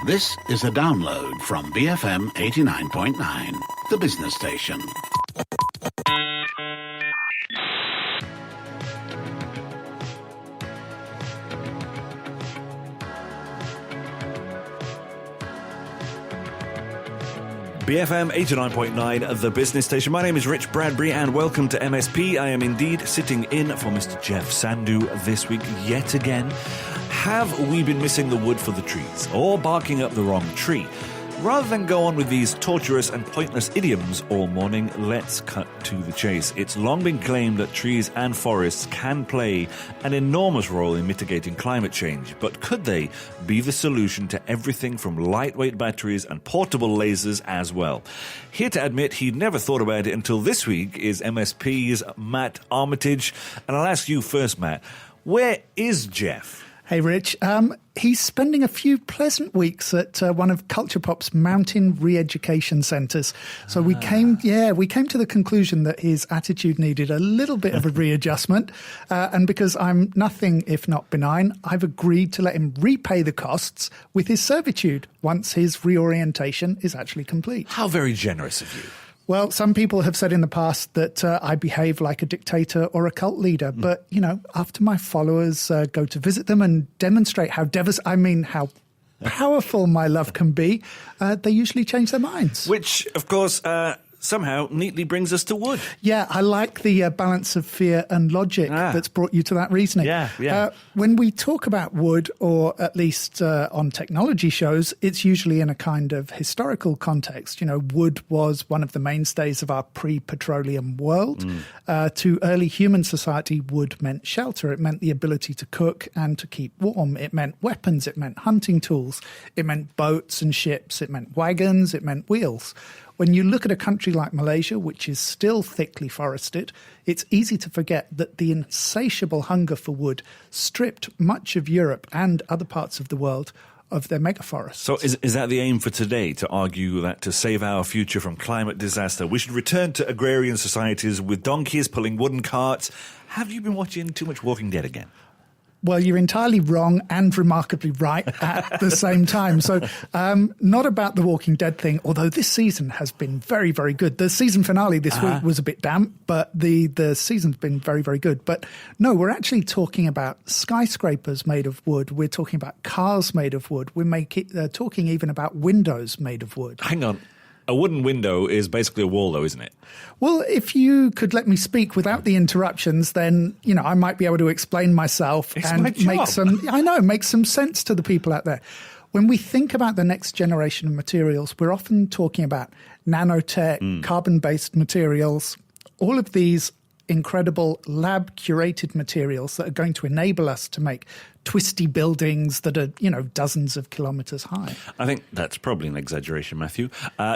This is a download from BFM 89.9, the business station. BFM 89.9, the business station. My name is Rich Bradbury and welcome to MSP. I am indeed sitting in for Mr. Jeff Sandu this week yet again. Have we been missing the wood for the trees or barking up the wrong tree? Rather than go on with these torturous and pointless idioms all morning, let's cut to the chase. It's long been claimed that trees and forests can play an enormous role in mitigating climate change. But could they be the solution to everything from lightweight batteries and portable lasers as well? Here to admit he'd never thought about it until this week is MSP's Matt Armitage. And I'll ask you first, Matt, where is Jeff? Hey, Rich. He's spending a few pleasant weeks at one of Kulturpop's mountain re-education centres. So we came to the conclusion that his attitude needed a little bit of a readjustment. And because I'm nothing if not benign, I've agreed to let him repay the costs with his servitude once his reorientation is actually complete. How very generous of you. Well, some people have said in the past that I behave like a dictator or a cult leader. But, you know, after my followers go to visit them and demonstrate how powerful my love can be, they usually change their minds. Which, of course, somehow neatly brings us to wood. Yeah, I like the balance of fear and logic that's brought you to that reasoning. Yeah. When we talk about wood, or at least on technology shows, it's usually in a kind of historical context. You know, wood was one of the mainstays of our pre-petroleum world. To early human society, wood meant shelter. It meant the ability to cook and to keep warm. It meant weapons. It meant hunting tools. It meant boats and ships. It meant wagons. It meant wheels. When you look at a country like Malaysia, which is still thickly forested, it's easy to forget that the insatiable hunger for wood stripped much of Europe and other parts of the world of their megaforests. So is that the aim for today, to argue that to save our future from climate disaster, we should return to agrarian societies with donkeys pulling wooden carts? Have you been watching too much Walking Dead again? Well, you're entirely wrong and remarkably right at the same time. So not about the Walking Dead thing, although this season has been very, very good. The season finale this week was a bit damp, but the season's been very, very good. But no, we're actually talking about skyscrapers made of wood. We're talking about cars made of wood. We're talking even about windows made of wood. Hang on. A wooden window is basically a wall, though, isn't it? Well, if you could let me speak without the interruptions, then, you know, I might be able to explain myself it's and make some sense to the people out there. When we think about the next generation of materials, we're often talking about nanotech, carbon-based materials, all of these incredible lab-curated materials that are going to enable us to make twisty buildings that are, you know, dozens of kilometres high. I think that's probably an exaggeration, Matthew.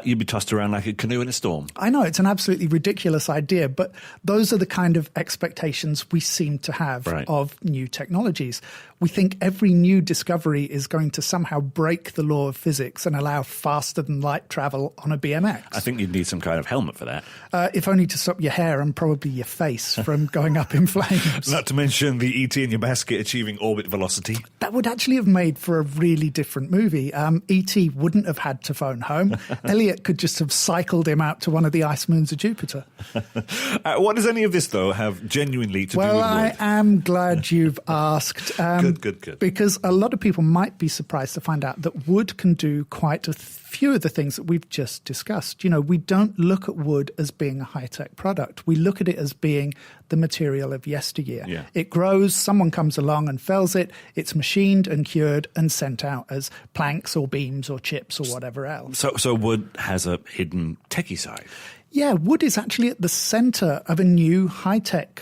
You'd be tossed around like a canoe in a storm. I know, it's an absolutely ridiculous idea, but those are the kind of expectations we seem to have of new technologies. We think every new discovery is going to somehow break the law of physics and allow faster than light travel on a BMX. I think you'd need some kind of helmet for that. If only to stop your hair and probably your face from going up in flames. Not to mention the ET in your basket achieving orbit velocity. That would actually have made for a really different movie. E.T. wouldn't have had to phone home. Elliot could just have cycled him out to one of the ice moons of Jupiter. What does any of this, though, have genuinely to do with wood? Well, I am glad you've asked. Good. Because a lot of people might be surprised to find out that wood can do quite a few of the things that we've just discussed. You know, we don't look at wood as being a high-tech product. We look at it as being the material of yesteryear. Yeah. It grows, someone comes along and fells it, it's machined and cured and sent out as planks or beams or chips or whatever else. So wood has a hidden techie side. Yeah, wood is actually at the centre of a new high-tech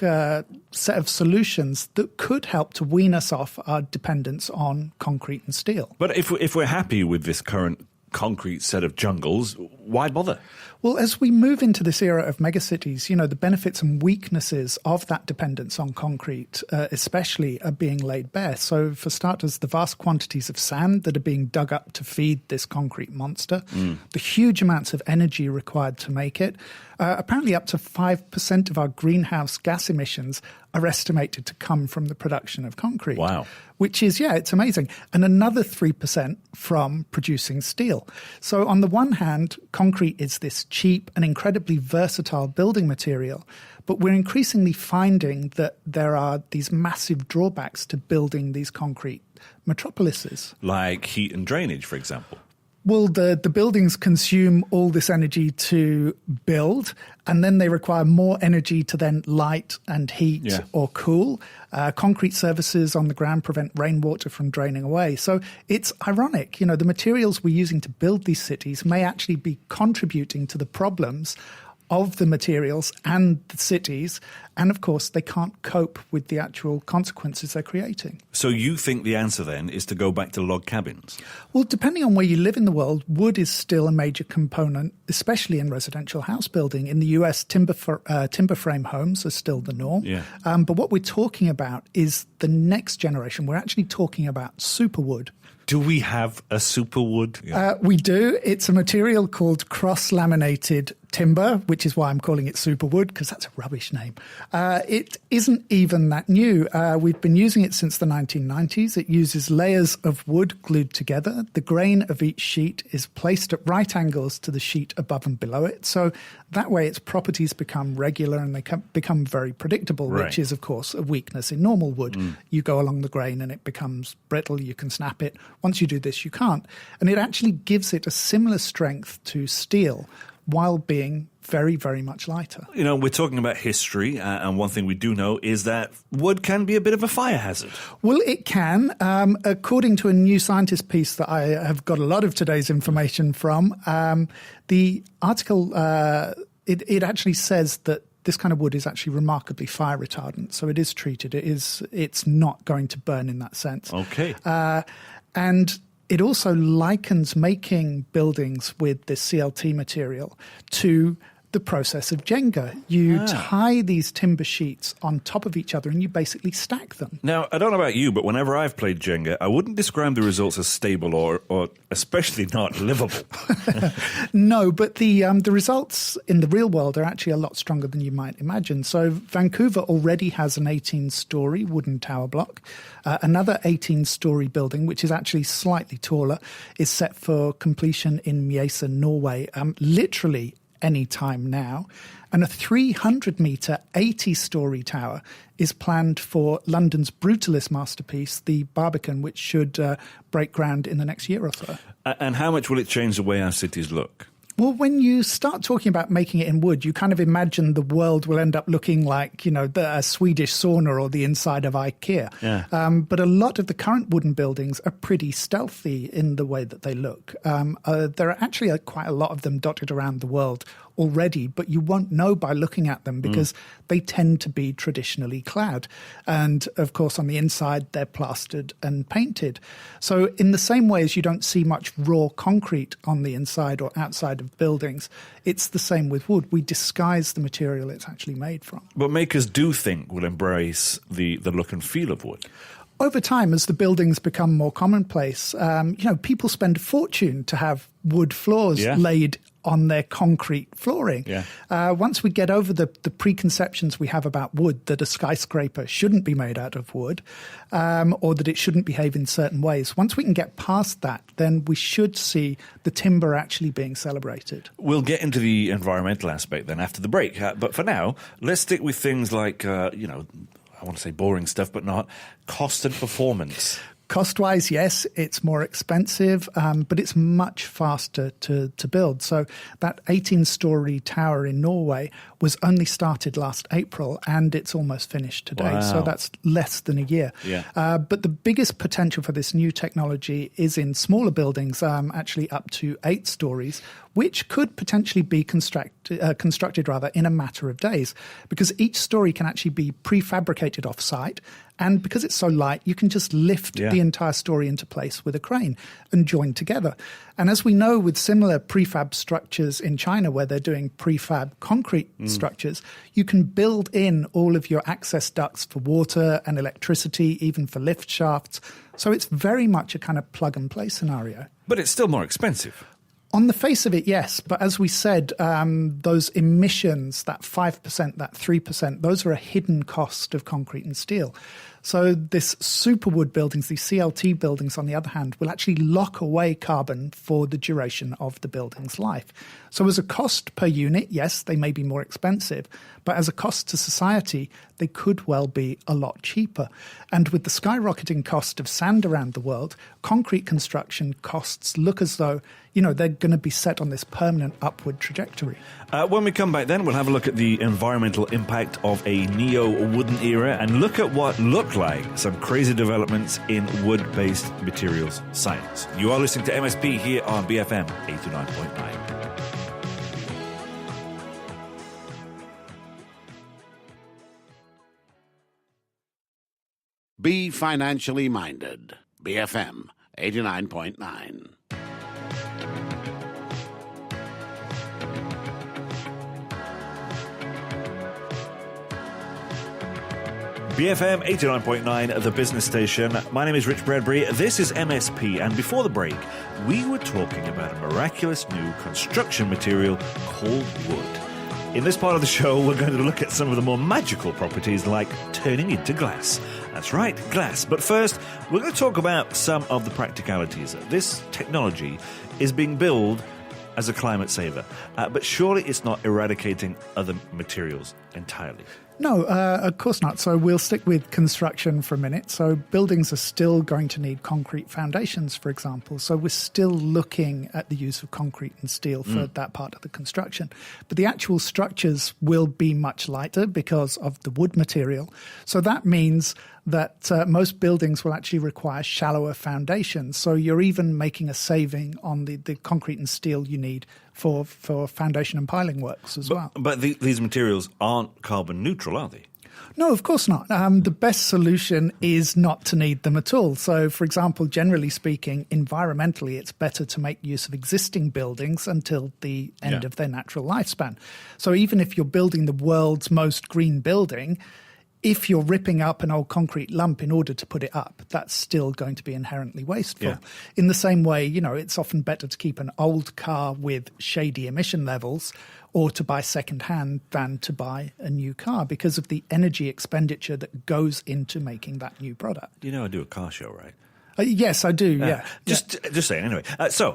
set of solutions that could help to wean us off our dependence on concrete and steel. But if we're happy with this current concrete set of jungles, why bother? Well, as we move into this era of megacities, you know, the benefits and weaknesses of that dependence on concrete especially are being laid bare. So for starters, the vast quantities of sand that are being dug up to feed this concrete monster, the huge amounts of energy required to make it, apparently up to 5% of our greenhouse gas emissions are estimated to come from the production of concrete. Wow. Which is, it's amazing. And another 3% from producing steel. So on the one hand, concrete is this cheap and incredibly versatile building material. But we're increasingly finding that there are these massive drawbacks to building these concrete metropolises. Like heat and drainage, for example. Well, the buildings consume all this energy to build, and then they require more energy to then light and heat or cool. Concrete surfaces on the ground prevent rainwater from draining away. So it's ironic, the materials we're using to build these cities may actually be contributing to the problems of the materials and the cities. And of course, they can't cope with the actual consequences they're creating. So you think the answer then is to go back to log cabins? Well, depending on where you live in the world, wood is still a major component, especially in residential house building. In the US, timber frame homes are still the norm. Yeah. But what we're talking about is the next generation. We're actually talking about superwood. Do we have a superwood? We do. It's a material called cross-laminated timber, which is why I'm calling it superwood, because that's a rubbish name. It isn't even that new. We've been using it since the 1990s. It uses layers of wood glued together. The grain of each sheet is placed at right angles to the sheet above and below it. So that way its properties become regular and they become very predictable, which is, of course, a weakness in normal wood. You go along the grain and it becomes brittle. You can snap it. Once you do this, you can't. And it actually gives it a similar strength to steel while being very, very much lighter. We're talking about history, and one thing we do know is that wood can be a bit of a fire hazard. Well, it can. According to a New Scientist piece that I have got a lot of today's information from, the article, it actually says that this kind of wood is actually remarkably fire retardant. So it is treated. It's not going to burn in that sense. Okay. And it also likens making buildings with this CLT material to the process of Jenga. You tie these timber sheets on top of each other and you basically stack them. Now, I don't know about you, but whenever I've played Jenga, I wouldn't describe the results as stable or especially not livable. No, but the results in the real world are actually a lot stronger than you might imagine. So Vancouver already has an 18-story wooden tower block. Another 18-story building, which is actually slightly taller, is set for completion in Mjøsa, Norway, literally any time now. And a 300-metre, 80-story tower is planned for London's brutalist masterpiece, the Barbican, which should break ground in the next year or so. And how much will it change the way our cities look? Well, when you start talking about making it in wood, you kind of imagine the world will end up looking like, a Swedish sauna or the inside of IKEA. Yeah. But a lot of the current wooden buildings are pretty stealthy in the way that they look. There are actually quite a lot of them dotted around the world already, but you won't know by looking at them because they tend to be traditionally clad. And of course, on the inside, they're plastered and painted. So in the same way as you don't see much raw concrete on the inside or outside of buildings, it's the same with wood. We disguise the material it's actually made from. But makers do think will embrace the look and feel of wood. Over time, as the buildings become more commonplace, people spend a fortune to have wood floors laid on their concrete flooring. Yeah. Once we get over the preconceptions we have about wood, that a skyscraper shouldn't be made out of wood, or that it shouldn't behave in certain ways, once we can get past that, then we should see the timber actually being celebrated. We'll get into the environmental aspect then after the break. But for now, let's stick with things like, I want to say boring stuff, but not cost and performance. Cost-wise, yes, it's more expensive, but it's much faster to build. So that 18-story tower in Norway was only started last April, and it's almost finished today. Wow. So that's less than a year. Yeah. But the biggest potential for this new technology is in smaller buildings, actually up to 8 stories, which could potentially be constructed in a matter of days, because each story can actually be prefabricated off-site. And because it's so light, you can just lift the entire story into place with a crane and join together. And as we know with similar prefab structures in China, where they're doing prefab concrete structures, you can build in all of your access ducts for water and electricity, even for lift shafts. So it's very much a kind of plug-and-play scenario. But it's still more expensive. On the face of it, yes. But as we said, those emissions, that 5%, that 3%, those are a hidden cost of concrete and steel. So this superwood buildings, these CLT buildings, on the other hand, will actually lock away carbon for the duration of the building's life. So as a cost per unit, yes, they may be more expensive, but as a cost to society, they could well be a lot cheaper. And with the skyrocketing cost of sand around the world, concrete construction costs look as though, they're going to be set on this permanent upward trajectory. When we come back then, we'll have a look at the environmental impact of a neo-wooden era and look at what look like some crazy developments in wood-based materials science. You are listening to MSP here on BFM 89.9. Be financially minded. BFM 89.9. BFM 89.9, the business station. My name is Rich Bradbury. This is MSP. And before the break, we were talking about a miraculous new construction material called wood. In this part of the show, we're going to look at some of the more magical properties like turning into glass. That's right, glass. But first, we're going to talk about some of the practicalities. This technology is being billed as a climate saver, but surely it's not eradicating other materials entirely. No, of course not. So we'll stick with construction for a minute. So buildings are still going to need concrete foundations, for example. So we're still looking at the use of concrete and steel for that part of the construction. But the actual structures will be much lighter because of the wood material. So that means that most buildings will actually require shallower foundations. So you're even making a saving on the concrete and steel you need for foundation and piling works as well. But these materials aren't carbon neutral, are they? No, of course not. The best solution is not to need them at all. So, for example, generally speaking, environmentally, it's better to make use of existing buildings until the end of their natural lifespan. So even if you're building the world's most green building, if you're ripping up an old concrete lump in order to put it up, that's still going to be inherently wasteful. Yeah. In the same way, it's often better to keep an old car with shady emission levels or to buy second-hand than to buy a new car because of the energy expenditure that goes into making that new product. I do a car show, right? Yes, I do, yeah. Just saying, anyway.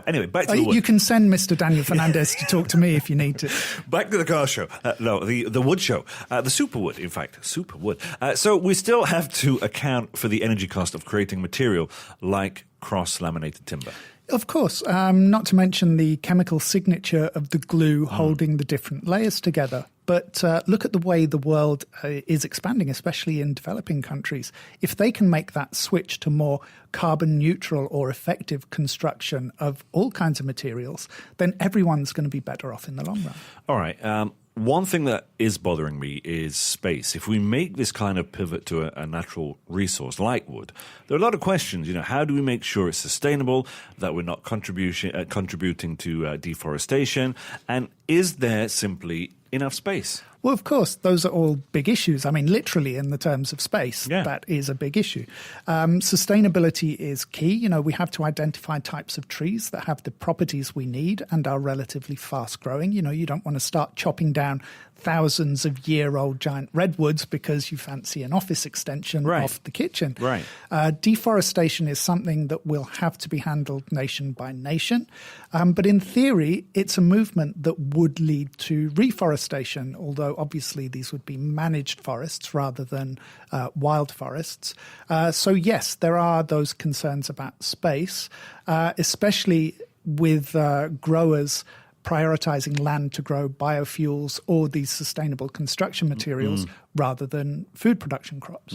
Anyway, back to the wood. You can send Mr. Daniel Fernandez to talk to me if you need to. Back to the car show. The wood show. The superwood, in fact. Superwood. So we still have to account for the energy cost of creating material like cross-laminated timber. Of course, not to mention the chemical signature of the glue holding the different layers together. But look at the way the world is expanding, especially in developing countries. If they can make that switch to more carbon neutral or effective construction of all kinds of materials, then everyone's going to be better off in the long run. All right. One thing that is bothering me is space. If we make this kind of pivot to a natural resource like wood, there are a lot of questions. How do we make sure it's sustainable, that we're not contributing to deforestation, and is there simply enough space? Well, of course, those are all big issues. I mean, literally in the terms of space, that is a big issue. Sustainability is key. We have to identify types of trees that have the properties we need and are relatively fast growing. You don't want to start chopping down thousands of year-old giant redwoods because you fancy an office extension off the kitchen. Right. Deforestation is something that will have to be handled nation by nation. But in theory, it's a movement that would lead to reforestation, although obviously these would be managed forests rather than wild forests. So yes, there are those concerns about space, especially with growers prioritizing land to grow biofuels or these sustainable construction materials rather than food production crops.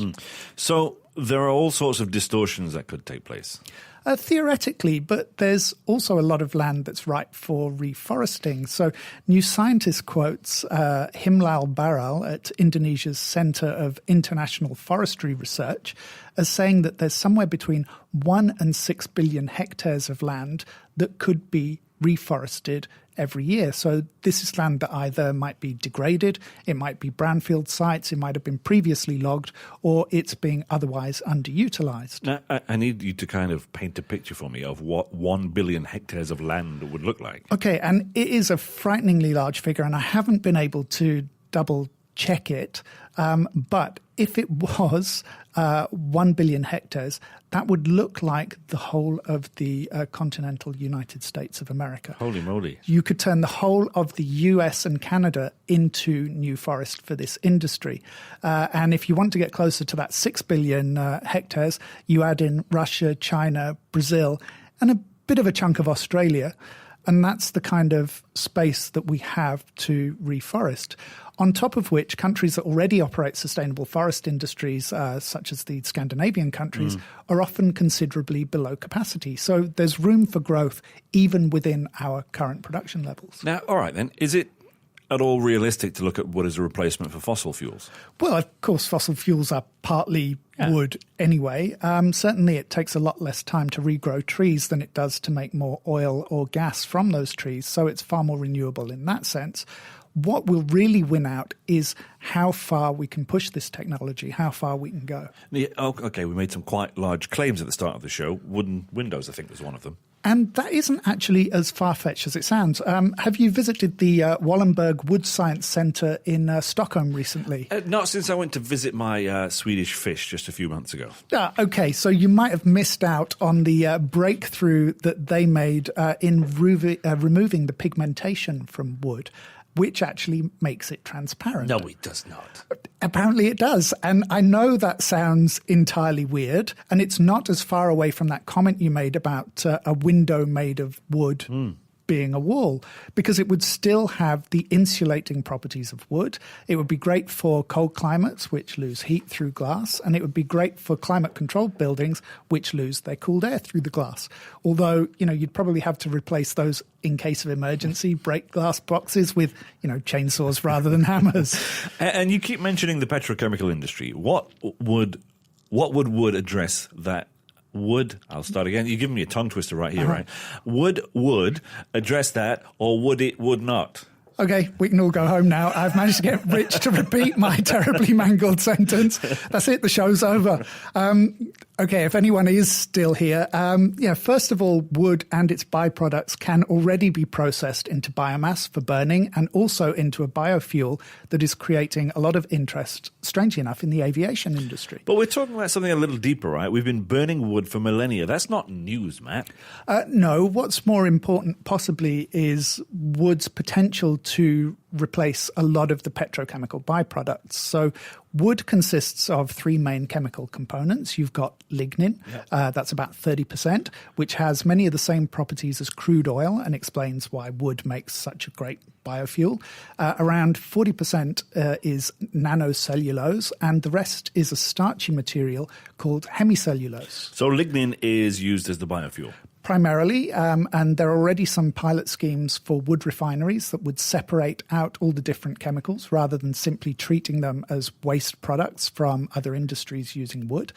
So there are all sorts of distortions that could take place. Theoretically, but there's also a lot of land that's ripe for reforesting. So New Scientist quotes Himlal Baral at Indonesia's Center of International Forestry Research as saying that there's somewhere between 1 and 6 billion hectares of land that could be reforested every year. So this is land that either might be degraded, it might be brownfield sites, it might have been previously logged, or it's being otherwise underutilized. Now, I need you to kind of paint a picture for me of what 1 billion hectares of land would look like. Okay, and it is a frighteningly large figure, and I haven't been able to double check it, but if it was 1 billion hectares, that would look like the whole of the continental United States of America. Holy moly. You could turn the whole of the US and Canada into new forest for this industry. And if you want to get closer to that 6 billion hectares, you add in Russia, China, Brazil, and a bit of a chunk of Australia. And that's the kind of space that we have to reforest. On top of which, countries that already operate sustainable forest industries, such as the Scandinavian countries, are often considerably below capacity. So there's room for growth even within our current production levels. Now, all right then, is it at all realistic to look at wood as a replacement for fossil fuels? Well, of course, fossil fuels are partly wood anyway. Certainly it takes a lot less time to regrow trees than it does to make more oil or gas from those trees, so it's far more renewable in that sense. What will really win out is how far we can push this technology, how far we can go. Okay, we made some quite large claims at the start of the show. Wooden windows, I think, was one of them. And that isn't actually as far-fetched as it sounds. Have you visited the Wallenberg Wood Science Centre in Stockholm recently? Not since I went to visit my Swedish fish just a few months ago. Okay, so you might have missed out on the breakthrough that they made in removing the pigmentation from wood, which actually makes it transparent. No, it does not. Apparently it does. And I know that sounds entirely weird, and it's not as far away from that comment you made about a window made of wood being a wall, because it would still have the insulating properties of wood. It would be great for cold climates, which lose heat through glass, and it would be great for climate-controlled buildings, which lose their cooled air through the glass. Although, you'd probably have to replace those in case of emergency, break glass boxes with, chainsaws rather than hammers. And you keep mentioning the petrochemical industry. What would wood address that? I'll start again. You're giving me a tongue twister right here, right? Would address that, or would not? Okay, we can all go home now. I've managed to get Rich to repeat my terribly mangled sentence. That's it, the show's over. Okay, if anyone is still here, first of all, wood and its byproducts can already be processed into biomass for burning and also into a biofuel that is creating a lot of interest, strangely enough, in the aviation industry. But we're talking about something a little deeper, right? We've been burning wood for millennia. That's not news, Matt. No, what's more important possibly is wood's potential to replace a lot of the petrochemical byproducts. So wood consists of three main chemical components. You've got lignin, that's about 30%, which has many of the same properties as crude oil and explains why wood makes such a great biofuel. Around 40% is nanocellulose, and the rest is a starchy material called hemicellulose. So lignin is used as the biofuel? Primarily, and there are already some pilot schemes for wood refineries that would separate out all the different chemicals rather than simply treating them as waste products from other industries using wood.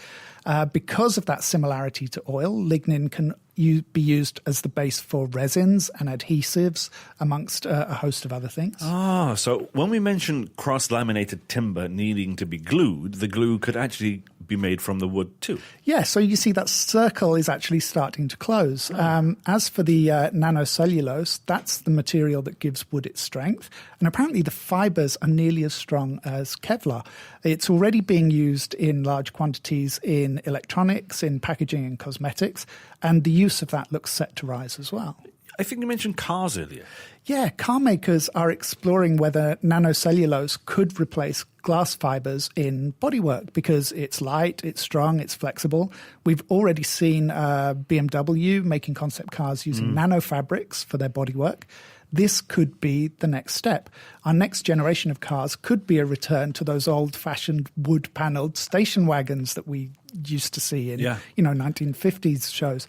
Because of that similarity to oil, lignin can be used as the base for resins and adhesives, amongst a host of other things. So when we mention cross-laminated timber needing to be glued, the glue could actually be made from the wood too. Yeah, so you see that circle is actually starting to close. As for the nanocellulose, that's the material that gives wood its strength. And apparently the fibers are nearly as strong as Kevlar. It's already being used in large quantities in electronics, in packaging and cosmetics, and the use of that looks set to rise as well. I think you mentioned cars earlier. Yeah, car makers are exploring whether nanocellulose could replace glass fibers in bodywork because it's light, it's strong, it's flexible. We've already seen BMW making concept cars using nanofabrics for their bodywork. This could be the next step. Our next generation of cars could be a return to those old-fashioned wood-panelled station wagons that we used to see in 1950s shows.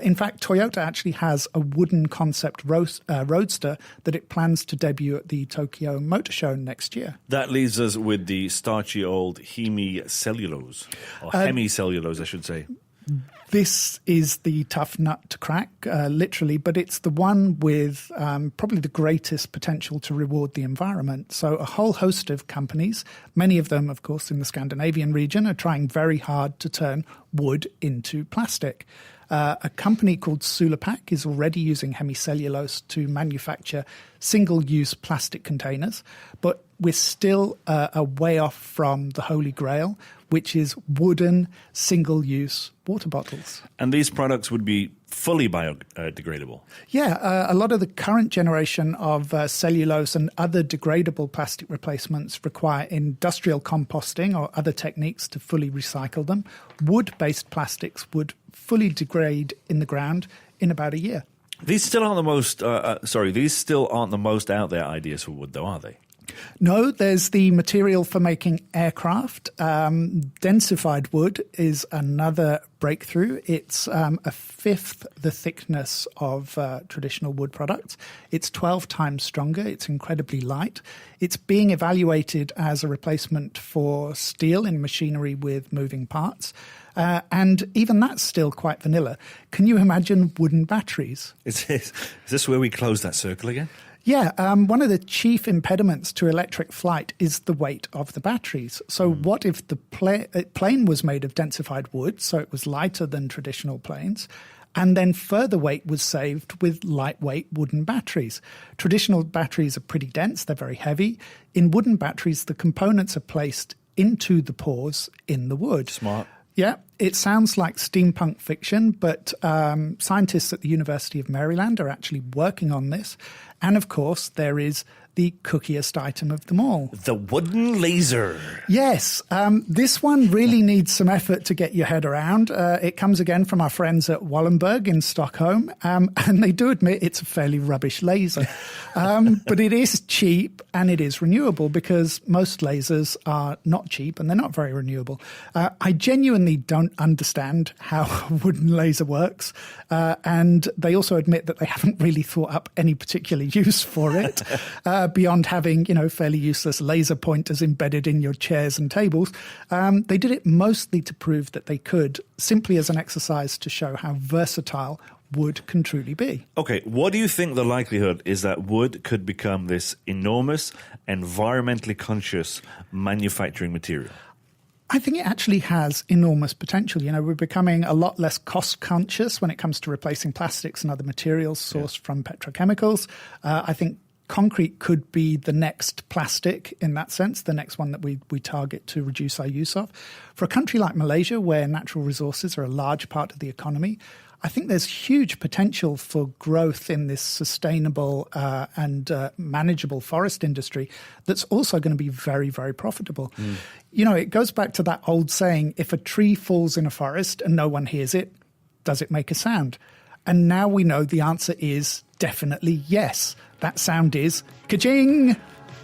In fact, Toyota actually has a wooden concept roadster that it plans to debut at the Tokyo Motor Show next year. That leaves us with the starchy old hemicellulose, or hemicellulose, I should say. This is the tough nut to crack, literally, but it's the one with probably the greatest potential to reward the environment. So a whole host of companies, many of them, of course, in the Scandinavian region, are trying very hard to turn wood into plastic. A company called Kulturpop is already using hemicellulose to manufacture single-use plastic containers, but we're still a way off from the holy grail, which is wooden single-use water bottles. And these products would be fully biodegradable? Yeah, a lot of the current generation of cellulose and other degradable plastic replacements require industrial composting or other techniques to fully recycle them. Wood-based plastics would fully degrade in the ground in about a year. These still aren't the most, these still aren't the most out there ideas for wood, though, are they? No, there's the material for making aircraft. Densified wood is another breakthrough. It's a fifth the thickness of traditional wood products. It's 12 times stronger. It's incredibly light. It's being evaluated as a replacement for steel in machinery with moving parts. And even that's still quite vanilla. Can you imagine wooden batteries? Is this where we close that circle again? Yeah, one of the chief impediments to electric flight is the weight of the batteries. So what if the plane was made of densified wood, so it was lighter than traditional planes, and then further weight was saved with lightweight wooden batteries? Traditional batteries are pretty dense, they're very heavy. In wooden batteries, the components are placed into the pores in the wood. Smart. Yeah, it sounds like steampunk fiction, but scientists at the University of Maryland are actually working on this. And of course, there is the cookiest item of them all. The wooden laser. Yes, this one really needs some effort to get your head around. It comes again from our friends at Wallenberg in Stockholm, and they do admit it's a fairly rubbish laser. But it is cheap and it is renewable, because most lasers are not cheap and they're not very renewable. I genuinely don't understand how a wooden laser works, and they also admit that they haven't really thought up any particular use for it. Beyond having, fairly useless laser pointers embedded in your chairs and tables. They did it mostly to prove that they could, simply as an exercise to show how versatile wood can truly be. Okay, what do you think the likelihood is that wood could become this enormous, environmentally conscious manufacturing material? I think it actually has enormous potential. We're becoming a lot less cost conscious when it comes to replacing plastics and other materials sourced from petrochemicals. I think concrete could be the next plastic in that sense, the next one that we target to reduce our use of. For a country like Malaysia, where natural resources are a large part of the economy, I think there's huge potential for growth in this sustainable and manageable forest industry that's also going to be very, very profitable. It goes back to that old saying, if a tree falls in a forest and no one hears it, does it make a sound? And now we know the answer is definitely yes. That sound is ka-ching!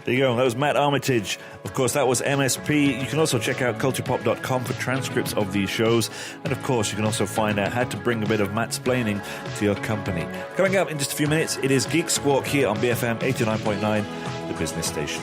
There you go. That was Matt Armitage. Of course, that was MSP. You can also check out kulturpop.com for transcripts of these shows. And of course, you can also find out how to bring a bit of Matt-splaining to your company. Coming up in just a few minutes, it is Geek Squawk here on BFM 89.9, the business station.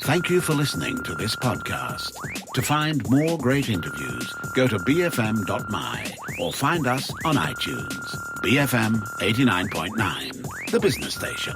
Thank you for listening to this podcast. To find more great interviews, go to bfm.my or find us on iTunes. BFM 89.9, the business station.